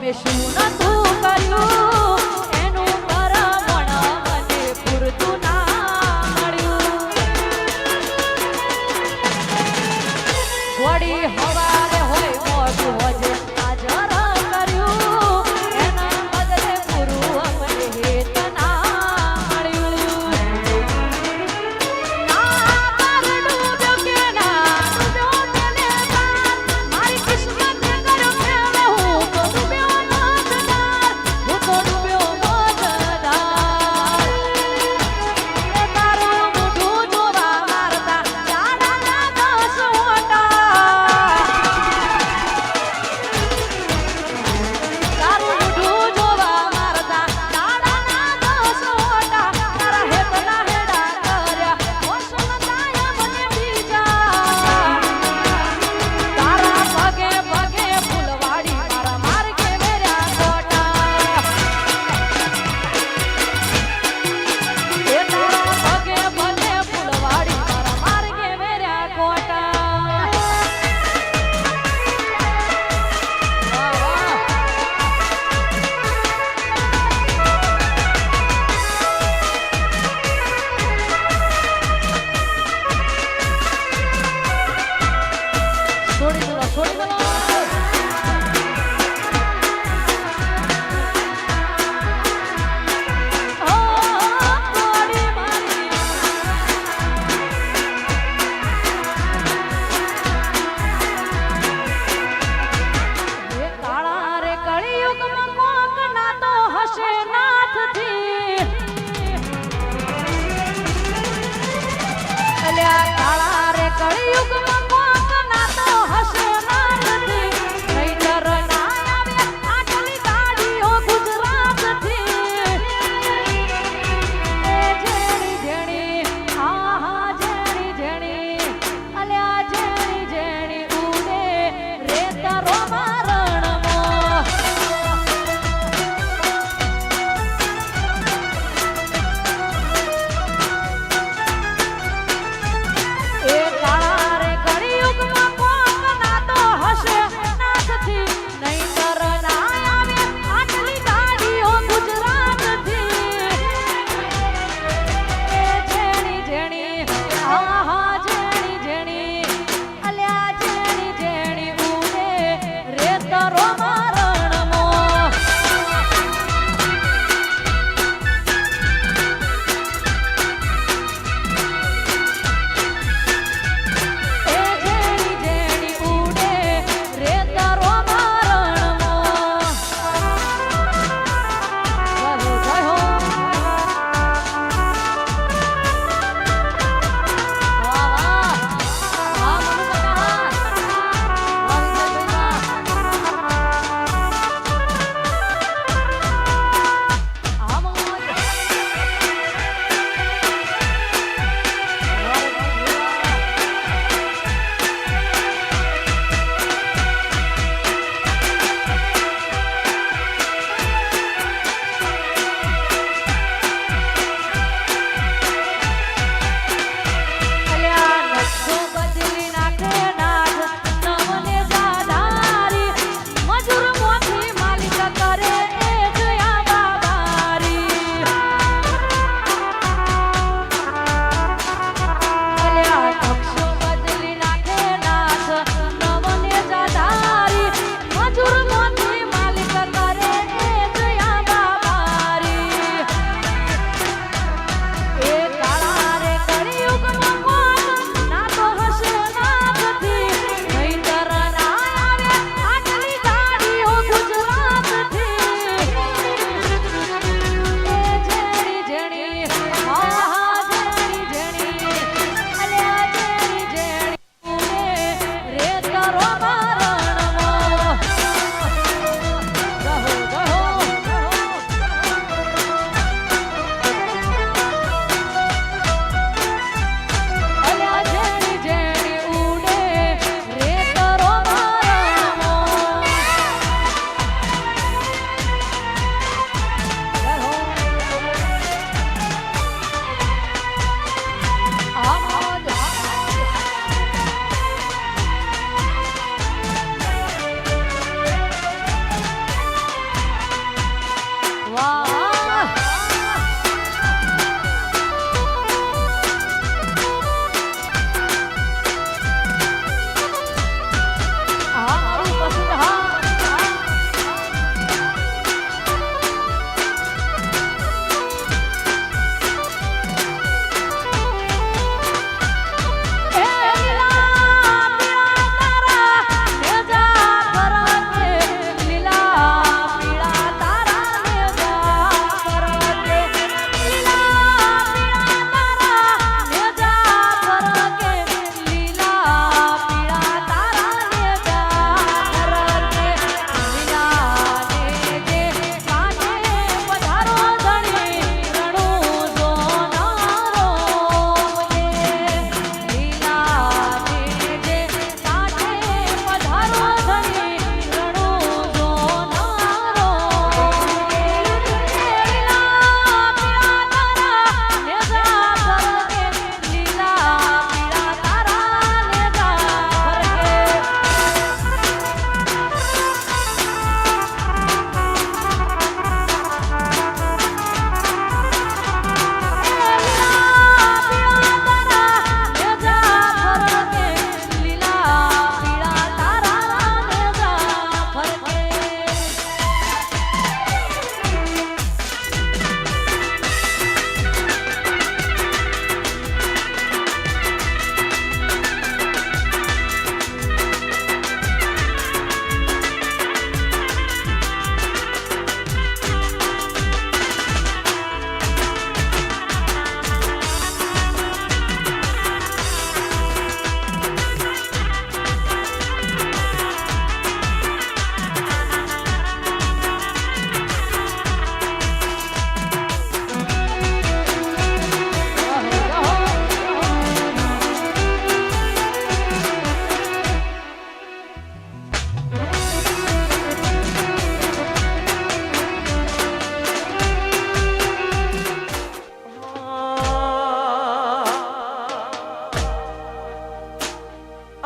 મેં શું નતું કર્યું એનું પરમણ મને પૂરતું ના મળ્યું. વળી હવારે હોય મોઢું હોજે હાજર કર્યું એના બદલે પૂરું મને હેત ના મળ્યું. ના મારું ડૂબ્યો કે ના ડૂબ્યો તેને બાર મારી કિસ્મત કર્યો ખેલ હું તો ડૂબ્યો મતદાર હું તો ડૂબ્યો મતદાર. એ તારું મોઢું જોવા મારતા જાડાના 10 ઓટા તારું મોઢું જોવા મારતા જાડાના 10 ઓટા તારા હેતના હેડા કર્યા વસુમતાએ મને બીજા તારા પગે પગે ફૂલવાડી મારા માર્ગે મેર્યા કોટા. એ તારા પગે પગે ફૂલવાડી મારા માર્ગે મેર્યા કોટા. વાહ વાહ. છોડી દો છોડી દો. ઓ કોડી મારી એ કાળા રે કળિયુગમાં કોક ના તો હશે નાથથી. અલ્યા કાળા રે કળિયુગમાં કોક ના તો હશે નાથથી. નહીંતર ના આવે આટલી ગાડીઓ ગુજરાતથી. એ જેણી જેણી હા હા જેણી જેણી અલ્યા જેણી જેણી ઉડે રે તારો મારણમાં. એ કાળા રે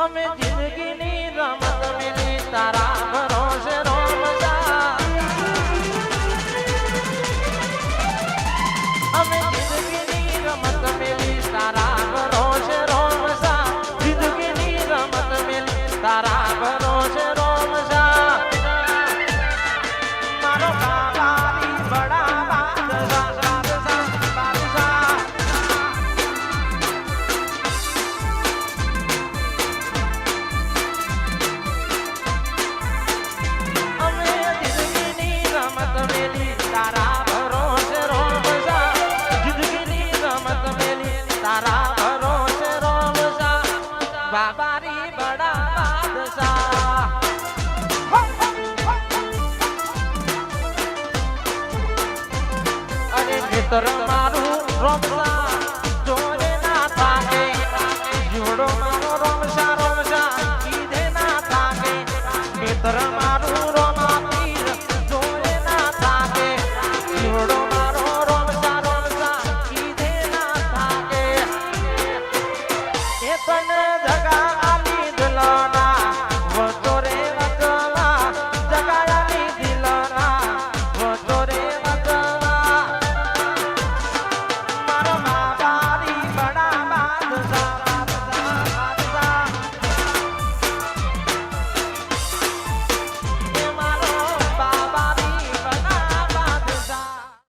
અમે જિંદગીની રમત મેલી તારા ભરોસે રોમસા અમે જિંદગીની રમત મેલી તારા ભરોસે રોમસા જિંદગીની રમત મેલી તારા ભરોસે રોમસા મારો બાબારી બડા બાદશાહ બાદશાહ બાદશાહ અમે જિંદગીની રમત મેલી તારા ભરોસે રોમસા જિંદગીની રમત મેલી તારા ભરોસે રોમસા બાબારી બડા બાદશાહ અરે મિત્ર મારું રોમસા જોડે ના થાકે જોડો મારો રોમસા રોમસા કીધે ના થાકે મિત્ર મારું રોમા પીર જોડે ના થાકે જોડો મારો રોમસા રોમસા કીધે ના થાકે એ તને જગા